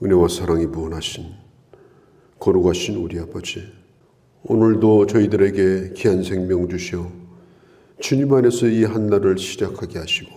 은혜와 사랑이 무한하신 거룩하신 우리 아버지, 오늘도 저희들에게 귀한 생명 주시어 주님 안에서 이 한날을 시작하게 하시고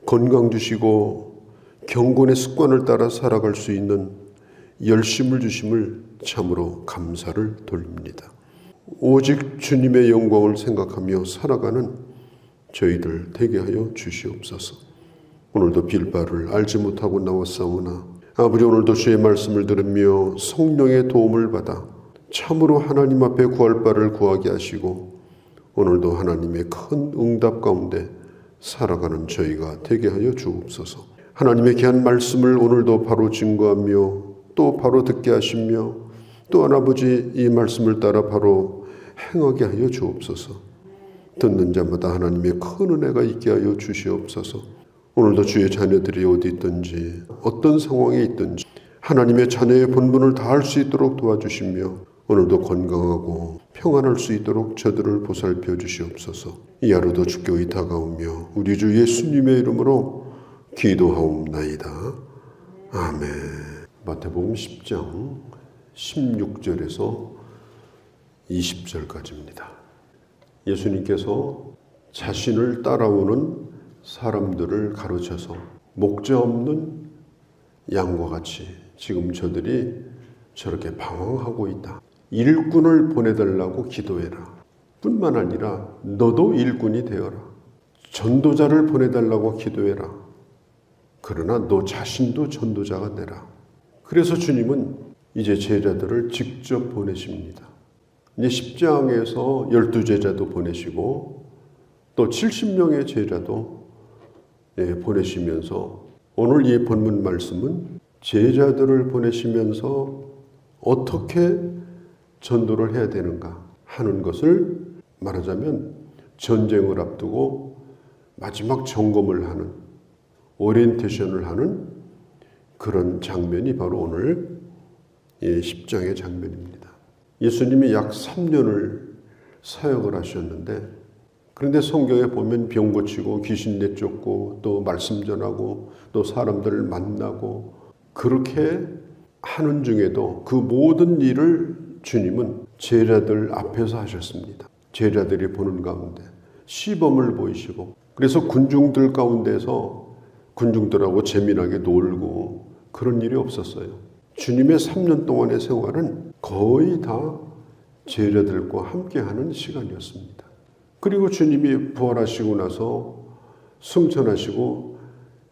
건강 주시고 경건의 습관을 따라 살아갈 수 있는 열심을 주심을 참으로 감사를 돌립니다. 오직 주님의 영광을 생각하며 살아가는 저희들 되게 하여 주시옵소서. 오늘도 빌바를 알지 못하고 나왔사오나 아버지, 오늘도 주의 말씀을 들으며 성령의 도움을 받아 참으로 하나님 앞에 구할 바를 구하게 하시고 오늘도 하나님의 큰 응답 가운데 살아가는 저희가 되게 하여 주옵소서. 하나님의 귀한 말씀을 오늘도 바로 증거하며 또 바로 듣게 하시며 또한 아버지 이 말씀을 따라 바로 행하게 하여 주옵소서. 듣는 자마다 하나님의 큰 은혜가 있게 하여 주시옵소서. 오늘도 주의 자녀들이 어디 있든지 어떤 상황에 있든지 하나님의 자녀의 본분을 다할 수 있도록 도와주시며 오늘도 건강하고 평안할 수 있도록 저들을 보살펴 주시옵소서. 이 하루도 주께 의탁하오며 우리 주 예수님의 이름으로 기도하옵나이다. 아멘. 마태복음 10장 16절에서 20절까지입니다. 예수님께서 자신을 따라오는 사람들을 가르쳐서 목자 없는 양과 같이 지금 저들이 저렇게 방황하고 있다. 일꾼을 보내달라고 기도해라. 뿐만 아니라 너도 일꾼이 되어라. 전도자를 보내달라고 기도해라. 그러나 너 자신도 전도자가 되라. 그래서 주님은 이제 제자들을 직접 보내십니다. 이제 10장에서 12제자도 보내시고 또 70명의 제자도 보내시면서 오늘 이 본문 말씀은 제자들을 보내시면서 어떻게 전도를 해야 되는가 하는 것을 말하자면 전쟁을 앞두고 마지막 점검을 하는 오리엔테이션을 하는 그런 장면이 바로 오늘 10장의 장면입니다. 예수님이 약 3년을 사역을 하셨는데 그런데 성경에 보면 병 고치고 귀신 내쫓고 또 말씀 전하고 또 사람들을 만나고 그렇게 하는 중에도 그 모든 일을 주님은 제자들 앞에서 하셨습니다. 제자들이 보는 가운데 시범을 보이시고 그래서 군중들 가운데서 군중들하고 재미나게 놀고 그런 일이 없었어요. 주님의 3년 동안의 생활은 거의 다 제자들과 함께하는 시간이었습니다. 그리고 주님이 부활하시고 나서 승천하시고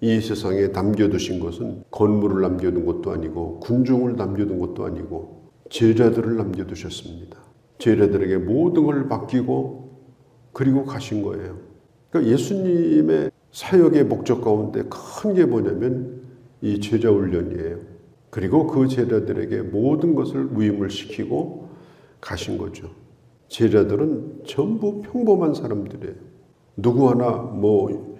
이 세상에 남겨두신 것은 건물을 남겨둔 것도 아니고 군중을 남겨둔 것도 아니고 제자들을 남겨두셨습니다. 제자들에게 모든 걸 맡기고 그리고 가신 거예요. 그러니까 예수님의 사역의 목적 가운데 큰 게 뭐냐면 이 제자 훈련이에요. 그리고 그 제자들에게 모든 것을 위임을 시키고 가신 거죠. 제자들은 전부 평범한 사람들이에요. 누구 하나 뭐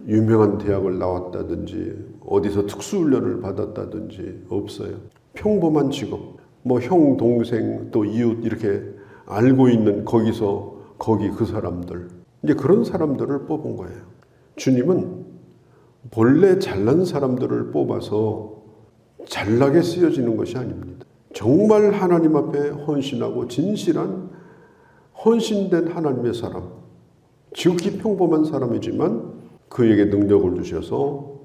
유명한 대학을 나왔다든지 어디서 특수훈련을 받았다든지 없어요. 평범한 직업, 뭐 형, 동생, 또 이웃 이렇게 알고 있는 거기서 거기 그 사람들, 이제 그런 사람들을 뽑은 거예요. 주님은 본래 잘난 사람들을 뽑아서 잘나게 쓰여지는 것이 아닙니다. 정말 하나님 앞에 헌신하고 진실한 헌신된 하나님의 사람, 지극히 평범한 사람이지만 그에게 능력을 주셔서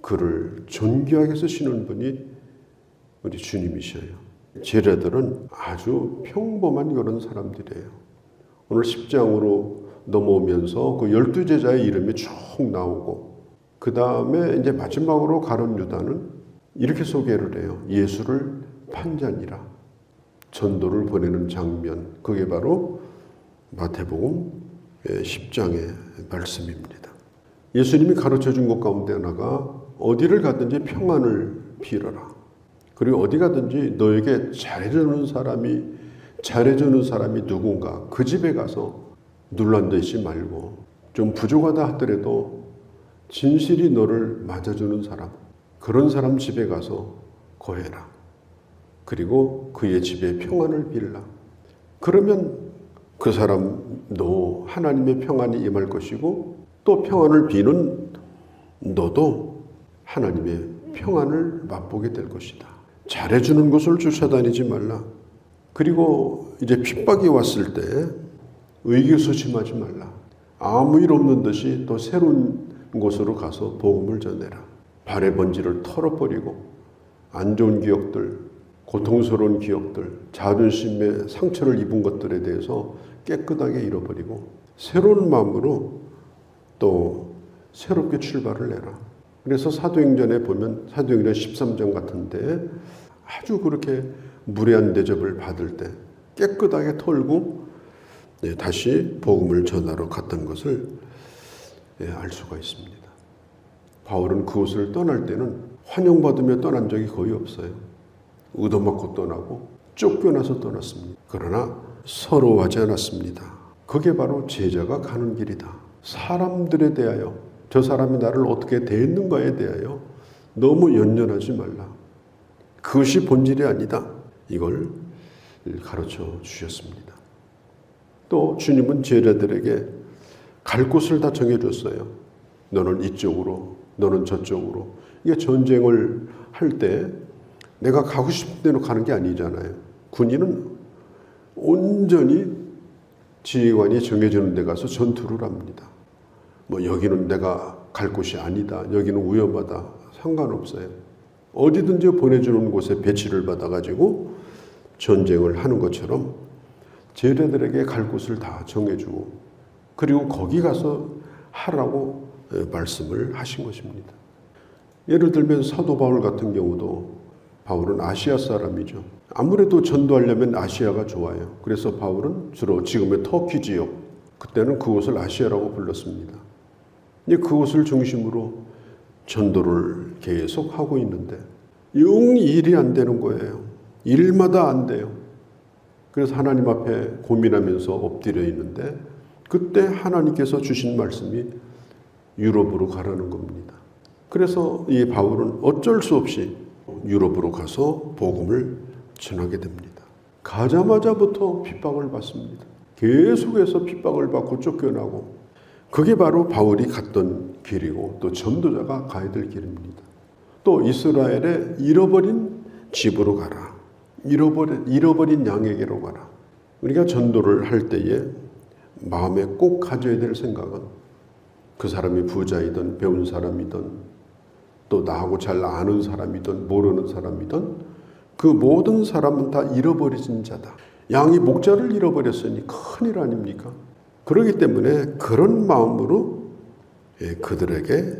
그를 존귀하게 쓰시는 분이 우리 주님이셔요. 제자들은 아주 평범한 그런 사람들이에요. 오늘 10장으로 넘어오면서 그 12제자의 이름이 쭉 나오고 그 다음에 이제 마지막으로 가룟 유다는 이렇게 소개를 해요. 예수를 판자니라. 전도를 보내는 장면, 그게 바로 마태복음 10장의 말씀입니다. 예수님이 가르쳐준 것 가운데 하나가 어디를 가든지 평안을 빌어라. 그리고 어디 가든지 너에게 잘해주는 사람이 누군가 그 집에 가서 눌러앉아있지 말고 좀 부족하다 하더라도 진실이 너를 맞아주는 사람, 그런 사람 집에 가서 거해라. 그리고 그의 집에 평안을 빌라. 그러면 그 사람도 하나님의 평안이 임할 것이고 또 평안을 비는 너도 하나님의 평안을 맛보게 될 것이다. 잘해주는 곳을 쫓아다니지 말라. 그리고 이제 핍박이 왔을 때 의기소침하지 말라. 아무 일 없는 듯이 또 새로운 곳으로 가서 복음을 전해라. 발의 번지를 털어버리고 안 좋은 기억들, 고통스러운 기억들, 자존심에 상처를 입은 것들에 대해서 깨끗하게 잃어버리고 새로운 마음으로 또 새롭게 출발을 해라. 그래서 사도행전에 보면 사도행전 13장 같은데 아주 그렇게 무례한 대접을 받을 때 깨끗하게 털고 다시 복음을 전하러 갔던 것을 알 수가 있습니다. 바울은 그곳을 떠날 때는 환영받으며 떠난 적이 거의 없어요. 얻어맞고 떠나고 쫓겨나서 떠났습니다. 그러나 서러워하지 않았습니다. 그게 바로 제자가 가는 길이다. 사람들에 대하여 저 사람이 나를 어떻게 대했는가에 대하여 너무 연연하지 말라. 그것이 본질이 아니다. 이걸 가르쳐 주셨습니다. 또 주님은 제자들에게 갈 곳을 다 정해줬어요. 너는 이쪽으로, 너는 저쪽으로. 이게 전쟁을 할 때 내가 가고 싶은 데로 가는 게 아니잖아요. 군인은 온전히 지휘관이 정해주는 데 가서 전투를 합니다. 뭐 여기는 내가 갈 곳이 아니다. 여기는 위험하다. 상관없어요. 어디든지 보내주는 곳에 배치를 받아가지고 전쟁을 하는 것처럼 제자들에게 갈 곳을 다 정해주고 그리고 거기 가서 하라고 말씀을 하신 것입니다. 예를 들면 사도 바울 같은 경우도 바울은 아시아 사람이죠. 아무래도 전도하려면 아시아가 좋아요. 그래서 바울은 주로 지금의 터키 지역, 그때는 그곳을 아시아라고 불렀습니다. 그곳을 중심으로 전도를 계속 하고 있는데 영 일이 안 되는 거예요. 일마다 안 돼요. 그래서 하나님 앞에 고민하면서 엎드려 있는데 그때 하나님께서 주신 말씀이 유럽으로 가라는 겁니다. 그래서 이 바울은 어쩔 수 없이 유럽으로 가서 복음을 전하게 됩니다. 가자마자부터 핍박을 받습니다. 계속해서 핍박을 받고 쫓겨나고 그게 바로 바울이 갔던 길이고 또 전도자가 가야 될 길입니다. 또 이스라엘의 잃어버린 집으로 가라. 잃어버린 양에게로 가라. 우리가 전도를 할 때에 마음에 꼭 가져야 될 생각은 그 사람이 부자이든 배운 사람이든 또 나하고 잘 아는 사람이든 모르는 사람이든 그 모든 사람은 다 잃어버린 자다. 양이 목자를 잃어버렸으니 큰일 아닙니까? 그렇기 때문에 그런 마음으로 그들에게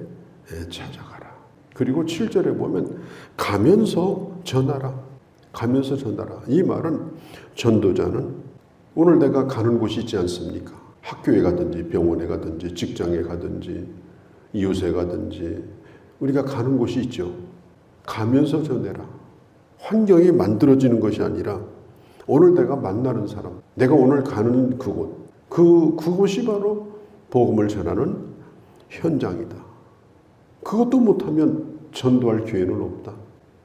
찾아가라. 그리고 7절에 보면 가면서 전하라. 가면서 전하라. 이 말은 전도자는 오늘 내가 가는 곳이 있지 않습니까? 학교에 가든지 병원에 가든지 직장에 가든지 이웃에 가든지 우리가 가는 곳이 있죠. 가면서 전해라. 환경이 만들어지는 것이 아니라 오늘 내가 만나는 사람, 내가 오늘 가는 그곳, 그곳이 바로 복음을 전하는 현장이다. 그것도 못하면 전도할 기회는 없다.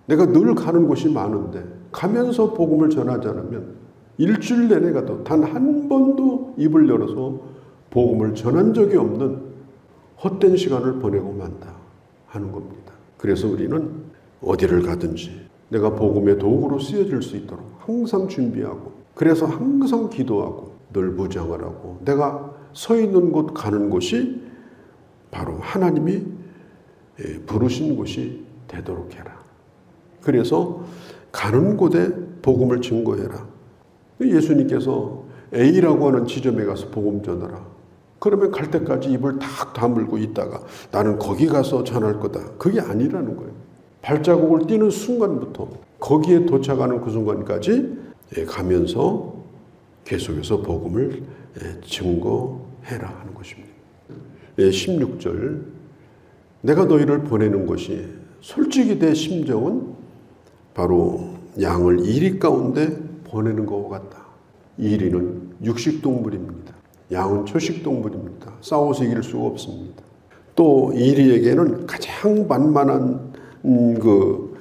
내가 늘 가는 곳이 많은데 가면서 복음을 전하지 않으면 일주일 내내 가도 단 한 번도 입을 열어서 복음을 전한 적이 없는 헛된 시간을 보내고 만다 하는 겁니다. 그래서 우리는 어디를 가든지 내가 복음의 도구로 쓰여질 수 있도록 항상 준비하고 그래서 항상 기도하고 늘 무장을 하고 내가 서 있는 곳 가는 곳이 바로 하나님이 부르신 곳이 되도록 해라. 그래서 가는 곳에 복음을 증거해라. 예수님께서 A라고 하는 지점에 가서 복음 전하라. 그러면 갈 때까지 입을 탁 다물고 있다가 나는 거기 가서 전할 거다. 그게 아니라는 거예요. 발자국을 띄는 순간부터 거기에 도착하는 그 순간까지 가면서 계속해서 복음을 증거해라 하는 것입니다. 16절 내가 너희를 보내는 것이 솔직히 내 심정은 바로 양을 이리 가운데 보내는 것과 같다. 이리는 육식동물입니다. 양은 초식동물입니다. 싸워서 이길 수가 없습니다. 또 이리에게는 가장 만만한 그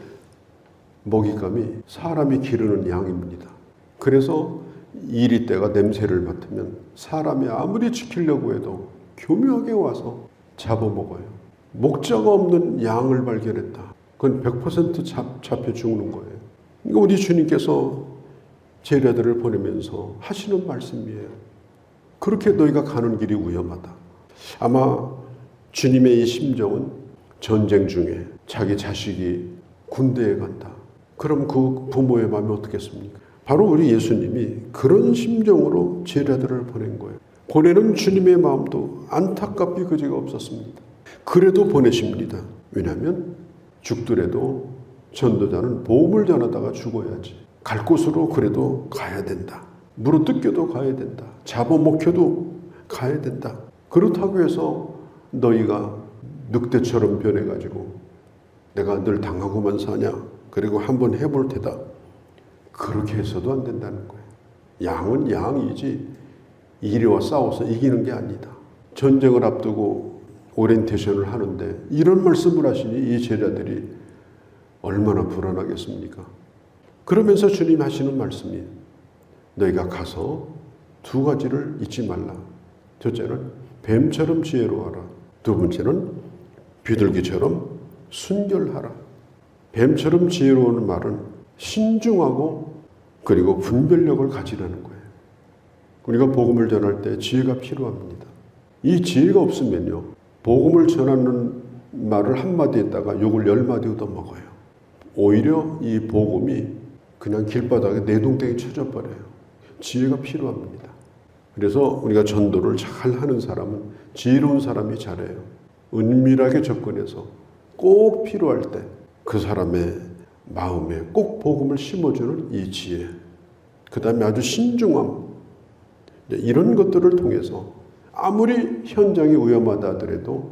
먹잇감이 사람이 기르는 양입니다. 그래서 이리 떼가 냄새를 맡으면 사람이 아무리 지키려고 해도 교묘하게 와서 잡아먹어요. 목자가 없는 양을 발견했다. 그건 100% 잡혀 죽는 거예요. 그러니까 우리 주님께서 제자들을 보내면서 하시는 말씀이에요. 그렇게 너희가 가는 길이 위험하다. 아마 주님의 이 심정은 전쟁 중에 자기 자식이 군대에 간다. 그럼 그 부모의 마음이 어떻겠습니까? 바로 우리 예수님이 그런 심정으로 제자들을 보낸 거예요. 보내는 주님의 마음도 안타깝기 그지가 없었습니다. 그래도 보내십니다. 왜냐하면 죽더라도 전도자는 복음을 전하다가 죽어야지. 갈 곳으로 그래도 가야 된다. 물어뜯겨도 가야 된다. 잡아먹혀도 가야 된다. 그렇다고 해서 너희가 늑대처럼 변해가지고 내가 늘 당하고만 사냐? 그리고 한번 해볼 테다. 그렇게 해서도 안 된다는 거예요. 양은 양이지 이리와 싸워서 이기는 게 아니다. 전쟁을 앞두고 오리엔테이션을 하는데 이런 말씀을 하시니 이 제자들이 얼마나 불안하겠습니까? 그러면서 주님 하시는 말씀이 너희가 가서 두 가지를 잊지 말라. 첫째는 뱀처럼 지혜로워하라. 두 번째는 비둘기처럼 순결하라. 뱀처럼 지혜로운 말은 신중하고 그리고 분별력을 가지라는 거예요. 우리가 복음을 전할 때 지혜가 필요합니다. 이 지혜가 없으면요, 복음을 전하는 말을 한마디 했다가 욕을 10마디 얻어먹어요. 오히려 이 복음이 그냥 길바닥에 내동댕이 쳐져버려요. 지혜가 필요합니다. 그래서 우리가 전도를 잘 하는 사람은 지혜로운 사람이 잘해요. 은밀하게 접근해서 꼭 필요할 때 그 사람의 마음에 꼭 복음을 심어주는 이 지혜, 그 다음에 아주 신중함, 이런 것들을 통해서 아무리 현장이 위험하다 하더라도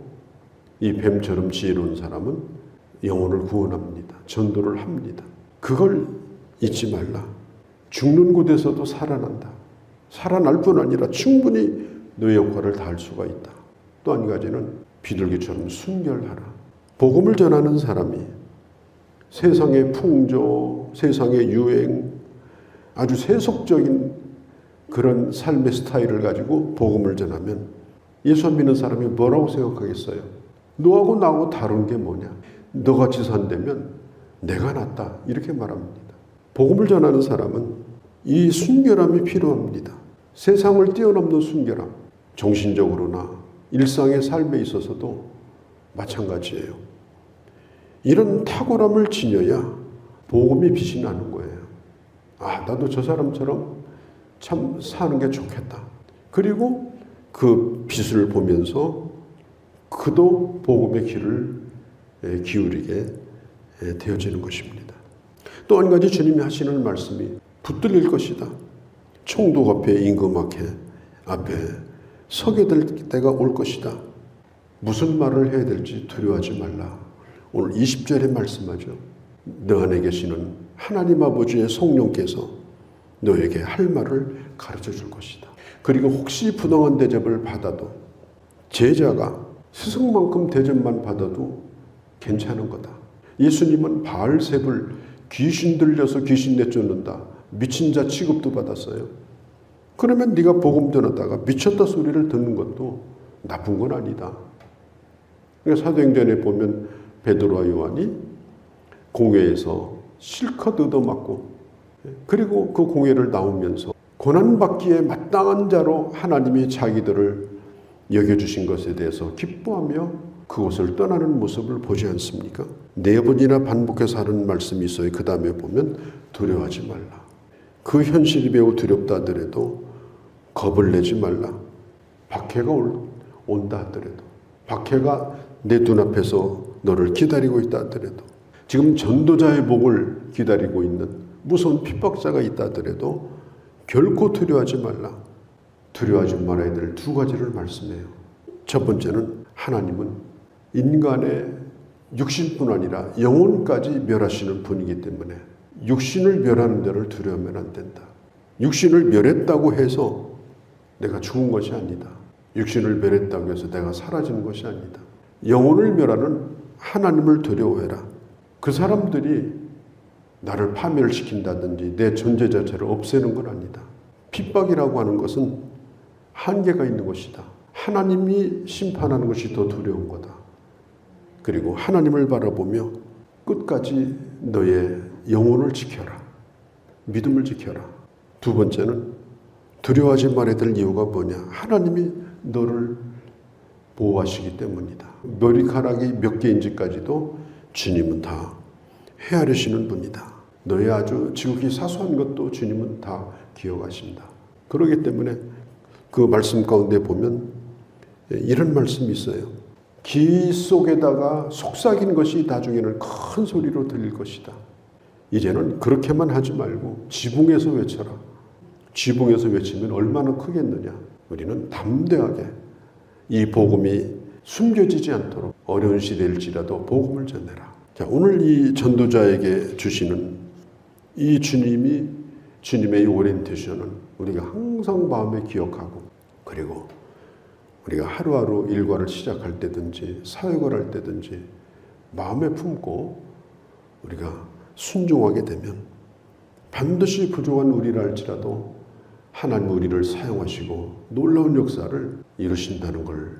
이 뱀처럼 지혜로운 사람은 영혼을 구원합니다. 전도를 합니다. 그걸 잊지 말라. 죽는 곳에서도 살아난다. 살아날 뿐 아니라 충분히 너의 역할을 다할 수가 있다. 또 한 가지는 비둘기처럼 순결하라. 복음을 전하는 사람이 세상의 풍조, 세상의 유행, 아주 세속적인 그런 삶의 스타일을 가지고 복음을 전하면 예수 안 믿는 사람이 뭐라고 생각하겠어요? 너하고 나하고 다른 게 뭐냐? 너같이 산다면 내가 낫다. 이렇게 말합니다. 복음을 전하는 사람은 이 순결함이 필요합니다. 세상을 뛰어넘는 순결함, 정신적으로나 일상의 삶에 있어서도 마찬가지예요. 이런 탁월함을 지녀야 복음이 빛이 나는 거예요. 아, 나도 저 사람처럼 참 사는 게 좋겠다. 그리고 그 빛을 보면서 그도 복음의 길을 기울이게 되어지는 것입니다. 또 한 가지 주님이 하시는 말씀이 붙들릴 것이다. 총독 앞에 임금학회 앞에 서게 될 때가 올 것이다. 무슨 말을 해야 될지 두려워하지 말라. 오늘 20절에 말씀하죠. 너 안에 계시는 하나님 아버지의 성령께서 너에게 할 말을 가르쳐 줄 것이다. 그리고 혹시 부당한 대접을 받아도 제자가 스승만큼 대접만 받아도 괜찮은 거다. 예수님은 바알세불 귀신 들려서 귀신 내쫓는다. 미친 자 취급도 받았어요. 그러면 네가 복음 전하다가 미쳤다 소리를 듣는 것도 나쁜 건 아니다. 그러니까 사도행전에 보면 베드로와 요한이 공회에서 실컷 얻어맞고 그리고 그 공회를 나오면서 고난받기에 마땅한 자로 하나님이 자기들을 여겨주신 것에 대해서 기뻐하며 그곳을 떠나는 모습을 보지 않습니까? 4번이나 반복해서 하는 말씀이 있어요. 그 다음에 보면 두려워하지 말라. 그 현실이 매우 두렵다 하더라도 겁을 내지 말라. 박해가 온다 하더라도, 박해가 내 눈앞에서 너를 기다리고 있다 하더라도, 지금 전도자의 복을 기다리고 있는 무서운 핍박자가 있다 하더라도 결코 두려워하지 말라. 두려워하지 말아야 될 2가지를 말씀해요. 첫 번째는 하나님은 인간의 육신뿐 아니라 영혼까지 멸하시는 분이기 때문에 육신을 멸하는 데를 두려우면 안 된다. 육신을 멸했다고 해서 내가 죽은 것이 아니다. 육신을 멸했다고 해서 내가 사라지는 것이 아니다. 영혼을 멸하는 하나님을 두려워해라. 그 사람들이 나를 파멸시킨다든지 내 존재 자체를 없애는 건 아니다. 핍박이라고 하는 것은 한계가 있는 것이다. 하나님이 심판하는 것이 더 두려운 거다. 그리고 하나님을 바라보며 끝까지 너의 영혼을 지켜라. 믿음을 지켜라. 두 번째는 두려워하지 말아야 될 이유가 뭐냐? 하나님이 너를 보호하시기 때문이다. 머리카락이 몇 개인지까지도 주님은 다 헤아리시는 분이다. 너의 아주 지극히 사소한 것도 주님은 다 기억하신다. 그렇기 때문에 그 말씀 가운데 보면 이런 말씀이 있어요. 귀 속에다가 속삭이는 것이 나중에는 큰 소리로 들릴 것이다. 이제는 그렇게만 하지 말고 지붕에서 외쳐라. 지붕에서 외치면 얼마나 크겠느냐. 우리는 담대하게 이 복음이 숨겨지지 않도록 어려운 시대일지라도 복음을 전해라. 자, 오늘 이 전도자에게 주시는 이 주님이 주님의 오리엔테이션은 우리가 항상 마음에 기억하고, 그리고 우리가 하루하루 일과를 시작할 때든지 사역을 할 때든지 마음에 품고 우리가 순종하게 되면 반드시 부족한 우리라 할지라도 하나님 우리를 사용하시고 놀라운 역사를 이루신다는 걸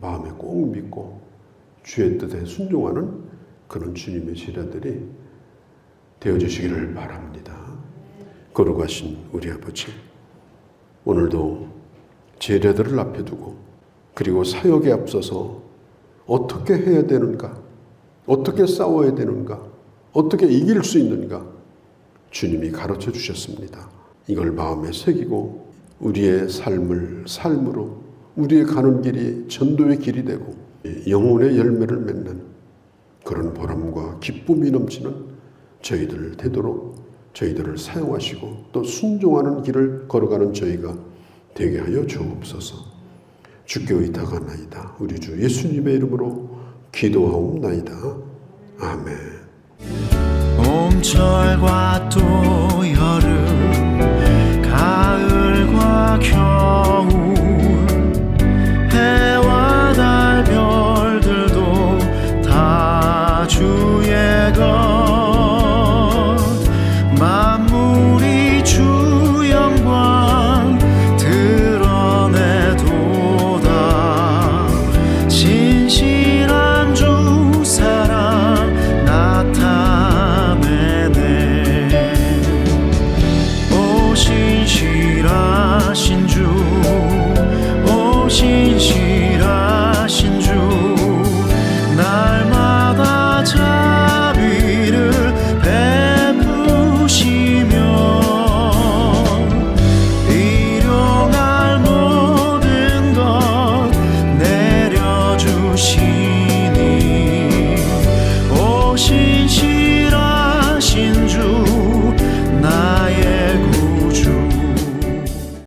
마음에 꼭 믿고 주의 뜻에 순종하는 그런 주님의 제자들이 되어주시기를 바랍니다. 거룩하신 우리 아버지, 오늘도 제자들을 앞에 두고 그리고 사역에 앞서서 어떻게 해야 되는가, 어떻게 싸워야 되는가, 어떻게 이길 수 있는가 주님이 가르쳐 주셨습니다. 이걸 마음에 새기고 우리의 삶으로 우리의 가는 길이 전도의 길이 되고 영혼의 열매를 맺는 그런 보람과 기쁨이 넘치는 저희들 되도록 저희들을 사용하시고 또 순종하는 길을 걸어가는 저희가 되게 하여 주옵소서. 주께 의탁하나이다. 우리 주 예수님의 이름으로 기도하옵나이다. 아멘. 봄철과 또 여름